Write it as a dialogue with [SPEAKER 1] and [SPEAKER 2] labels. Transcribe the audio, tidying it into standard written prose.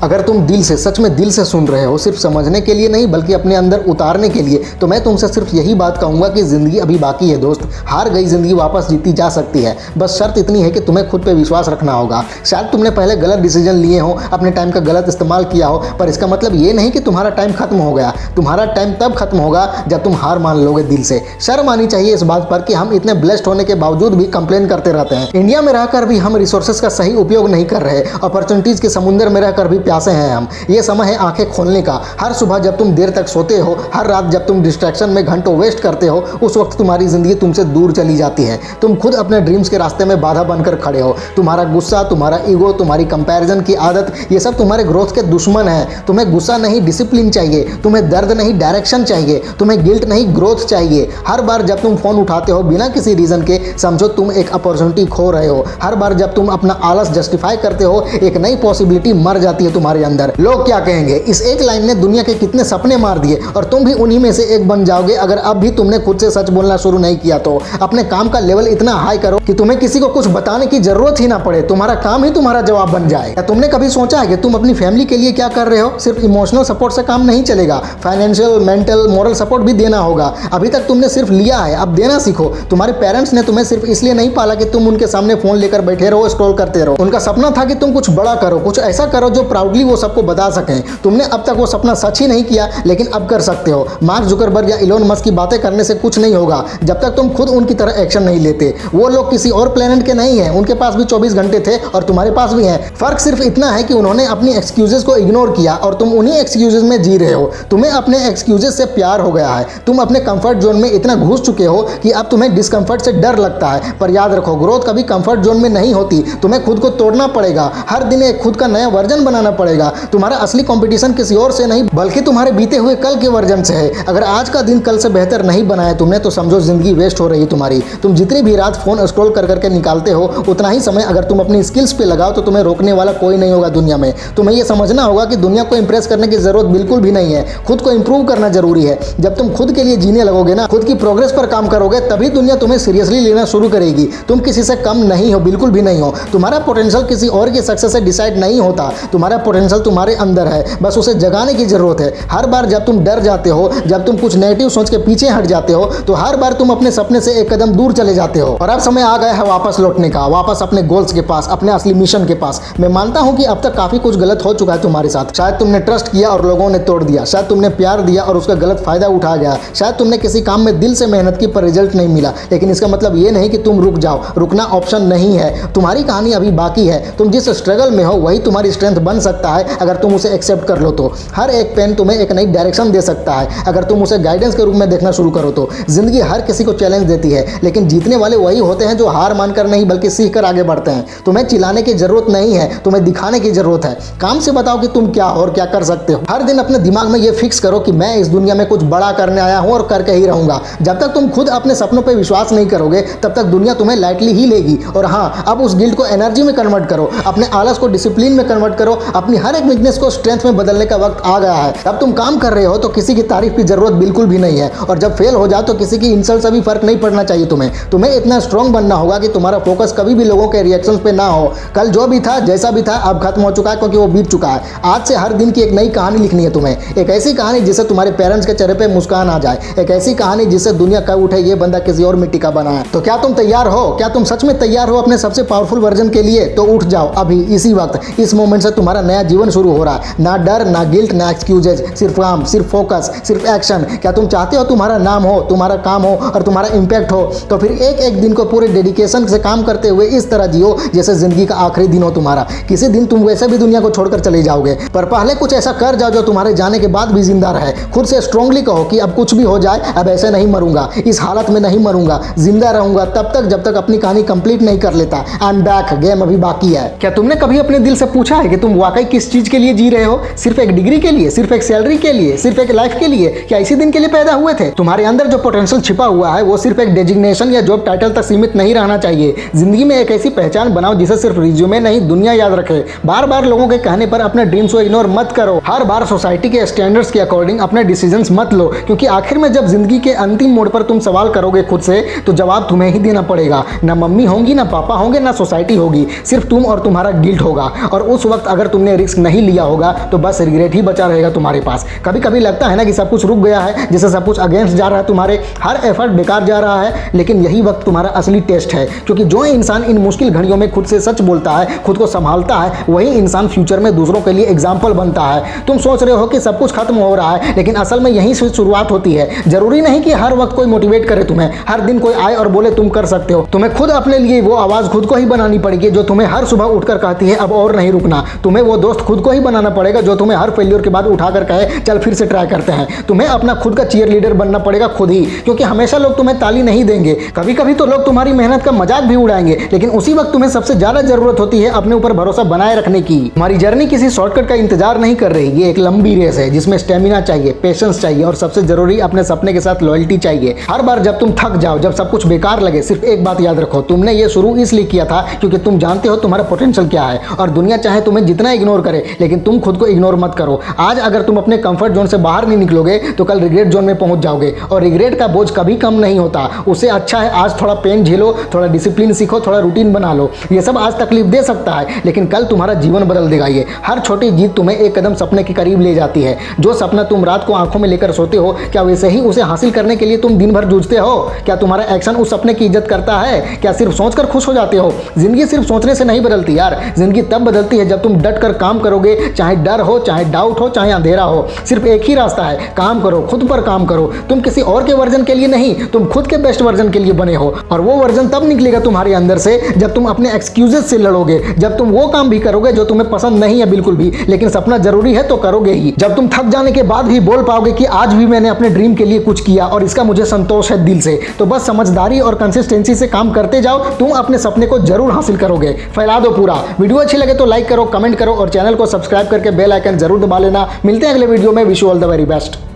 [SPEAKER 1] अगर तुम दिल से, सच में दिल से सुन रहे हो, सिर्फ समझने के लिए नहीं बल्कि अपने अंदर उतारने के लिए, तो मैं तुमसे सिर्फ यही बात कहूँगा कि ज़िंदगी अभी बाकी है दोस्त। हार गई ज़िंदगी वापस जीती जा सकती है, बस शर्त इतनी है कि तुम्हें खुद पे विश्वास रखना होगा। शायद तुमने पहले गलत डिसीजन लिए हो, अपने टाइम का गलत इस्तेमाल किया हो, पर इसका मतलब ये नहीं कि तुम्हारा टाइम खत्म हो गया। तुम्हारा टाइम तब खत्म होगा जब तुम हार मान लोगे दिल से। शर्म आनी चाहिए इस बात पर कि हम इतने ब्लेस्ड होने के बावजूद भी कंप्लेन करते रहते हैं। इंडिया में रहकर भी हम रिसोर्सेज का सही उपयोग नहीं कर रहे, अपॉर्चुनिटीज के समुद्र में रहकर भी प्यासे हैं हम। ये समय है आंखें खोलने का। हर सुबह जब तुम देर तक सोते हो, हर रात जब तुम डिस्ट्रैक्शन में घंटों वेस्ट करते हो, उस वक्त तुम्हारी जिंदगी तुमसे दूर चली जाती है। तुम खुद अपने ड्रीम्स के रास्ते में बाधा बनकर खड़े हो। तुम्हारा गुस्सा, तुम्हारा ईगो, तुम्हारी कंपैरिजन की आदत, ये सब तुम्हारे ग्रोथ के दुश्मन है। तुम्हें गुस्सा नहीं डिसिप्लिन चाहिए, तुम्हें दर्द नहीं डायरेक्शन चाहिए, तुम्हें गिल्ट नहीं ग्रोथ चाहिए। हर बार जब तुम फोन उठाते हो बिना किसी रीजन के, समझो तुम एक अपॉर्चुनिटी खो रहे हो। हर बार जब तुम अपना आलस जस्टिफाई करते हो, एक नई पॉसिबिलिटी मर जाती है तुम्हारे अंदर। लोग क्या कहेंगे, इस एक लाइन ने दुनिया के कितने सपने मार दिए, और तुम भी उन्हीं में से एक बन जाओगे अगर अब भी तुमने खुद से सच बोलना शुरू नहीं किया तो। अपने काम का लेवल इतना हाई करो कि तुम्हें किसी को कुछ बताने की जरूरत ही ना पड़े, तुम्हारा काम ही तुम्हारा जवाब बन जाए। क्या तुमने कभी सोचा है कि तुम अपनी फैमिली के लिए क्या कर रहे हो? सिर्फ इमोशनल सपोर्ट से काम नहीं चलेगा, फाइनेंशियल, मेंटल, मोरल सपोर्ट भी देना होगा। अभी तक तुमने सिर्फ लिया है, अब देना सीखो। तुम्हारे पेरेंट्स ने तुम्हें सिर्फ इसलिए नहीं पाला कि तुम उनके सामने फोन लेकर बैठे रहो, स्क्रॉल करते रहो। उनका सपना था कि तुम कुछ बड़ा करो, कुछ ऐसा करो जो प्राउडली वो सबको बता सकें। तुमने अब तक वो सपना सच ही नहीं किया, लेकिन अब कर सकते हो। मार्क जुकरबर्ग या इलोन मस्क की बातें करने से कुछ नहीं होगा जब तक तुम खुद उनकी तरह एक्शन नहीं लेते। वो लोग किसी और प्लेनेट के नहीं हैं, उनके पास भी 24 घंटे थे और तुम्हारे पास भी हैं। फर्क सिर्फ इतना है कि उन्होंने अपनी एक्सक्यूजेस को इग्नोर किया और तुम उन्हीं एक्सक्यूजेस में जी रहे हो। तुम्हें अपने एक्सक्यूजेस से प्यार हो गया है। तुम अपने कंफर्ट जोन में इतना घुस चुके हो कि अब तुम्हें डिस्कंफर्ट से डर लगता है। पर याद रखो, ग्रोथ कभी कंफर्ट जोन में नहीं होती। तुम्हें खुद को तोड़ना पड़ेगा, हर दिन एक खुद का नया वर्जन बनाना पड़ेगा। तुम्हारा असली कंपटीशन किसी और से नहीं बल्कि तुम्हारे बीते हुए कल के वर्जन से है। अगर आज का दिन कल से बेहतर नहीं बनाया तुमने, तो समझो जिंदगी वेस्ट हो रही है तुम्हारी। तुम जितनी भी रात फोन स्क्रॉल कर करके निकालते हो, उतना ही समय अगर तुम अपनी स्किल्स पे लगाओ तो तुम्हें रोकने वाला कोई नहीं होगा दुनिया में। तुम्हें यह समझना होगा कि दुनिया को इंप्रेस करने की जरूरत बिल्कुल भी नहीं है। खुद को इंप्रूव करना जरूरी है। जब तुम खुद के लिए जीने लगोगे ना, खुद की प्रोग्रेस पर काम करोगे, तभी दुनिया तुम्हें सीरियसली लेना शुरू करेगी। तुम किसी से कम नहीं हो, बिल्कुल भी नहीं हो। तुम्हारा पोटेंशियल किसी और की सक्सेस से डिसाइड नहीं होता। तुम्हारा पोटेंशियल तुम्हारे अंदर है, बस उसे जगाने की जरूरत है। हर बार जब तुम डर जाते हो, जब तुम कुछ नेगेटिव सोच के पीछे हट जाते हो, तो हर बार तुम अपने सपने से एक कदम दूर चले जाते हो। और अब समय आ गया है वापस लौटने का, वापस अपने गोल्स के पास, अपने असली मिशन के पास। मैं मानता हूं कि अब तक काफी कुछ गलत हो चुका है तुम्हारे साथ। शायद तुमने ट्रस्ट किया और लोगों ने तोड़ दिया, शायद तुमने प्यार दिया और उसका गलत फायदा उठा गया, शायद तुमने किसी काम में दिल से मेहनत की पर रिजल्ट नहीं मिला। लेकिन इसका मतलब ये नहीं कि तुम रुक जाओ। रुकना ऑप्शन नहीं है। तुम्हारी कहानी अभी बाकी है। तुम जिस स्ट्रगल में हो वही तुम्हारी स्ट्रेंथ बन सकता है अगर तुम उसे एक्सेप्ट कर लो तो। हर एक पेन तुम्हें एक नई डायरेक्शन दे सकता है अगर तुम उसे गाइडेंस के रूप में देखना शुरू करो तो। जिंदगी हर किसी को चैलेंज देती है, लेकिन जीतने वाले वही होते हैं जो हार मानकर नहीं बल्कि सीख कर आगे बढ़ते हैं। तुम्हें चिल्लाने की जरूरत नहीं है, तुम्हें दिखाने की जरूरत है। काम से बताओ कि तुम क्या हो और क्या कर सकते हो। हर दिन अपने दिमाग में ये फिक्स करो कि मैं इस दुनिया में कुछ बड़ा करने आया हूं और करके ही रहूंगा। जब तक तुम खुद अपने सपनों पर विश्वास नहीं करोगे, तब तक दुनिया तुम्हें लाइटली ही लेगी। और हाँ, अब उस गिल्ट को एनर्जी में कन्वर्ट करो, अपने आलस को डिसिप्लिन में कन्वर्ट करो, अपनी हर एक वीकनेस को स्ट्रेंथ में बदलने का वक्त आ गया है। अब तुम काम कर रहे हो तो किसी की तारीफ की जरूरत बिल्कुल भी नहीं है, और जब फेल हो जाओ तो किसी की इंसल्ट से भी फर्क नहीं पड़ना चाहिए तुम्हें इतना स्ट्रांग बनना होगा कि तुम्हारा फोकस कभी भी लोगों के रिएक्शंस पे ना हो। कल जो भी था, जैसा भी था, अब खत्म हो चुका है क्योंकि वो बीत चुका है। आज से हर दिन की एक नई कहानी लिखनी है तुम्हें। एक ऐसी कहानी जिससे तुम्हारे पेरेंट्स के चेहरे पे मुस्कान आ जाए, एक ऐसी कहानी जिससे दुनिया कह उठे ये बंदा किसी और मिट्टी का बना है। तो क्या तुम तैयार हो? क्या तुम सच में तैयार हो अपने सबसे पावरफुल वर्जन के लिए? तो उठ जाओ अभी, इसी वक्त, इस मोमेंट से तुम्हारा नया जीवन शुरू हो रहा है। ना डर, ना गिल्ट, ना एक्सक्यूजेज, सिर्फ काम, सिर्फ फोकस, सिर्फ एक्शन। क्या तुम चाहते हो तुम्हारा नाम हो, तुम्हारा काम हो और तुम्हारा इंपैक्ट हो? तो फिर एक एक दिन को पूरे डेडिकेशन से काम करते हुए इस तरह जियो जैसे जिंदगी का आखिरी दिन हो तुम्हारा। किसी दिन तुम वैसे भी दुनिया को छोड़कर चले जाओगे, पर पहले कुछ ऐसा कर जाओ जो तुम्हारे जाने के बाद भी जिंदा रहे। खुद से स्ट्रांगली कहो कि अब कुछ भी हो जाए, अब ऐसे नहीं मरूंगा, इस हालत में नहीं मरूंगा, जिंदा रहूंगा तब तक जब तक अपनी कहानी कंप्लीट नहीं कर लेता। आई एम बैक, गेम अभी बाकी है। क्या तुमने कभी अपने दिल से पूछा है कि तुम वाकई किस चीज के लिए जी रहे हो? सिर्फ एक डिग्री के लिए, सिर्फ एक सैलरी के लिए, सिर्फ एक लाइफ के लिए? क्या इसी दिन के लिए पैदा हुए थे? तुम्हारे अंदर जो पोटेंशियल छिपा हुआ है वो सिर्फ एक डेजिग्नेशन या जॉब टाइटल तक सीमित नहीं रहना चाहिए। जिंदगी में एक ऐसी पहचान बनाओ जिसे सिर्फ रिज्यूमे नहीं दुनिया याद रखे। बार बार लोगों के कहने पर अपने ड्रीम्स को इग्नोर मत करो। हर बार सोसाइटी के स्टैंडर्ड्स के अकॉर्डिंग अपने डिसीजंस मत लो, क्योंकि आखिर में जब जिंदगी के अंतिम मोड़ पर तुम सवाल करोगे खुद से, तो जवाब तुम्हें ही देना पड़ेगा। ना मम्मी होंगी, ना पापा होंगे, ना सोसाइटी होगी, सिर्फ तुम और तुम्हारा गिल्ट होगा। और उस वक्त अगर तुमने तुमने रिस्क नहीं लिया होगा तो बस रिग्रेट ही बचा रहेगा तुम्हारे पास। कभी कभी लगता है ना कि सब कुछ रुक गया है, जैसे सब कुछ अगेंस्ट जा रहा है, तुम्हारे हर एफर्ट बेकार जा रहा है, लेकिन यही वक्त तुम्हारा असली टेस्ट है। क्योंकि जो इंसान इन मुश्किल घड़ियों में खुद से सच बोलता है, खुद को संभालता है, वही इंसान फ्यूचर में दूसरों के लिए एग्जाम्पल बनता है। तुम सोच रहे हो कि सब कुछ खत्म हो रहा है, लेकिन असल में यहीं से शुरुआत होती है। जरूरी नहीं कि हर वक्त कोई मोटिवेट करे तुम्हें, हर दिन कोई आए और बोले तुम कर सकते हो। तुम्हें खुद अपने लिए वो आवाज खुद को ही बनानी पड़ेगी जो तुम्हें हर सुबह उठकर कहती है अब और नहीं रुकना। तुम्हें वो दोस्त खुद को ही बनाना पड़ेगा जो तुम्हें हर फेल्योर के बाद उठाकर कहे चल फिर से ट्राई करते हैं। तुम्हें अपना खुद का चीयर लीडर बनना पड़ेगा खुद ही, क्योंकि हमेशा लोग तुम्हें ताली नहीं देंगे। कभी कभी तो लोग तुम्हारी मेहनत का मजाक भी उड़ाएंगे, लेकिन उसी वक्त तुम्हें सबसे ज्यादा जरूरत होती है अपने ऊपर भरोसा बनाए रखने की। हमारी जर्नी किसी शॉर्टकट का इंतजार नहीं कर रही, ये एक लंबी रेस है जिसमें स्टेमिना चाहिए, पेशेंस चाहिए और सबसे जरूरी अपने सपने के साथ लॉयल्टी चाहिए। हर बार जब तुम थक जाओ, जब सब कुछ बेकार लगे, सिर्फ एक बात याद रखो, तुमने ये शुरू इसलिए किया था क्योंकि तुम जानते हो तुम्हारा पोटेंशियल क्या है। और दुनिया चाहे तुम्हें जितना इग्नोर करे, लेकिन तुम खुद को इग्नोर मत करो। आज अगर तुम अपने कंफर्ट जोन से बाहर नहीं निकलोगे तो कल रिग्रेट जोन में पहुंच जाओगे, और रिग्रेट का बोझ कभी कम नहीं होता। उससे अच्छा है आज थोड़ा पेन झेलो, थोड़ा डिसिप्लिन सीखो, थोड़ा रूटीन बना लो। ये सब आज तकलीफ दे सकता है, लेकिन कल तुम्हारा जीवन बदल देगा। ये हर छोटी जीत तुम्हें एक कदम सपने के करीब ले जाती है। जो सपना तुम रात को आंखों में लेकर सोते हो, क्या वैसे ही उसे हासिल करने के लिए तुम दिन भर जूझते हो? क्या तुम्हारा एक्शन उस सपने की इज्जत करता है? क्या सिर्फ सोचकर खुश हो जाते हो? जिंदगी सिर्फ सोचने से नहीं बदलती यार, जिंदगी तब बदलती है जब तुम डट कर काम करोगे, चाहे डर हो, चाहे डाउट हो, चाहे अंधेरा हो। सिर्फ एक ही रास्ता है, काम करो, खुद पर काम करो। तुम किसी और के वर्जन के लिए नहीं, तुम खुद के बेस्ट वर्जन के लिए बने हो, और वो वर्जन तब निकलेगा तुम्हारे अंदर से जब तुम अपने एक्सक्यूजेस से लड़ोगे, जब तुम वो काम भी करोगे जो तुम्हें पसंद नहीं है बिल्कुल भी, लेकिन सपना जरूरी है तो करोगे ही। जब तुम थक जाने के बाद भी बोल पाओगे कि आज भी मैंने अपने ड्रीम के लिए कुछ किया और इसका मुझे संतोष है दिल से, तो बस समझदारी और कंसिस्टेंसी से काम करते जाओ, तुम अपने सपने को जरूर हासिल करोगे। फैला दो पूरा। वीडियो अच्छी लगे तो लाइक करो, कमेंट करो और चैनल को सब्सक्राइब करके बेल आइकन जरूर दबा लेना। मिलते हैं अगले वीडियो में। Wish you all the very best.